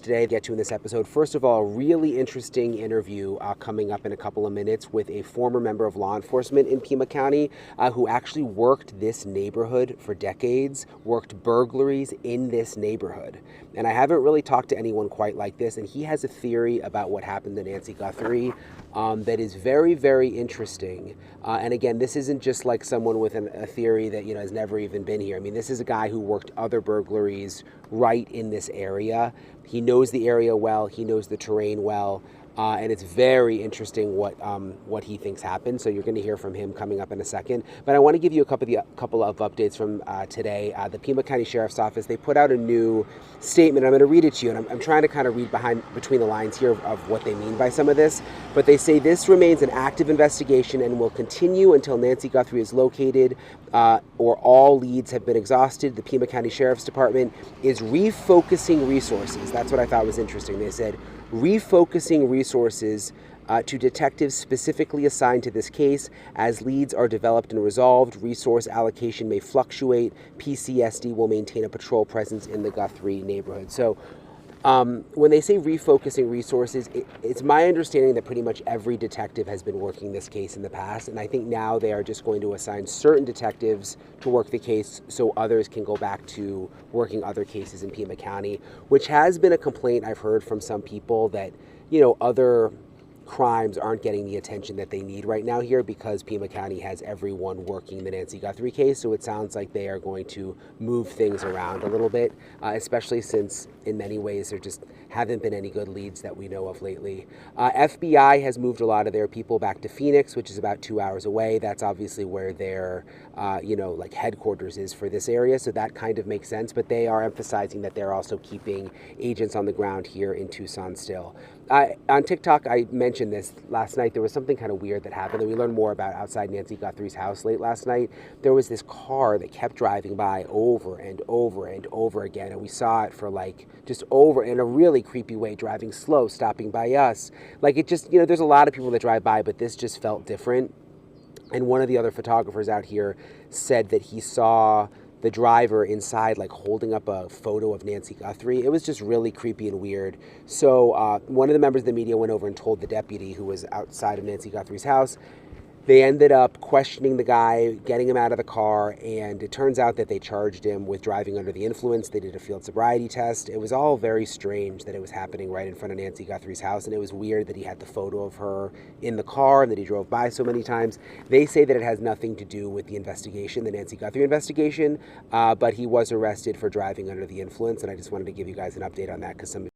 today to get to in this episode. First of all, a really interesting interview coming up in a couple of minutes with a former member of law enforcement in Pima County who actually worked this neighborhood for decades, worked burglaries in this neighborhood. And I haven't really talked to anyone quite like this, and he has a theory about what happened to Nancy Guthrie that is very, very interesting. And again, this isn't just like someone with a theory that has never even been here. I mean, this is a guy who worked other burglaries right in this area. He knows the area well. He knows the terrain well. And it's very interesting what he thinks happened. So you're going to hear from him coming up in a second. But I want to give you a couple of updates from today. The Pima County Sheriff's Office, they put out a new statement. I'm going to read it to you, and I'm trying to kind of read between the lines here of what they mean by some of this. But they say this remains an active investigation and will continue until Nancy Guthrie is located or all leads have been exhausted. The Pima County Sheriff's Department is refocusing resources. That's what I thought was interesting. They said refocusing resources to detectives specifically assigned to this case. As leads are developed and resolved, resource allocation may fluctuate. PCSD will maintain a patrol presence in the Guthrie neighborhood. So when they say refocusing resources, it's my understanding that pretty much every detective has been working this case in the past, and I think now they are just going to assign certain detectives to work the case so others can go back to working other cases in Pima County, which has been a complaint I've heard from some people that, other crimes aren't getting the attention that they need right now here because Pima County has everyone working the Nancy Guthrie case. So it sounds like they are going to move things around a little bit, especially since in many ways there just haven't been any good leads that we know of lately. FBI has moved a lot of their people back to Phoenix, which is about 2 hours away. That's obviously where their, like headquarters is for this area. So that kind of makes sense, but they are emphasizing that they're also keeping agents on the ground here in Tucson still. On TikTok, I mentioned this last night. There was something kind of weird that happened that we learned more about outside Nancy Guthrie's house late last night. There was this car that kept driving by over and over and over again, and we saw it for just over in a really creepy way, driving slow, stopping by us. It just, there's a lot of people that drive by, but this just felt different. And one of the other photographers out here said that he saw the driver inside holding up a photo of Nancy Guthrie. It was just really creepy and weird. So one of the members of the media went over and told the deputy who was outside of Nancy Guthrie's house. They ended up questioning the guy, getting him out of the car, and it turns out that they charged him with driving under the influence. They did a field sobriety test. It was all very strange that it was happening right in front of Nancy Guthrie's house, and it was weird that he had the photo of her in the car and that he drove by so many times. They say that it has nothing to do with the investigation, the Nancy Guthrie investigation, but he was arrested for driving under the influence, and I just wanted to give you guys an update on that because some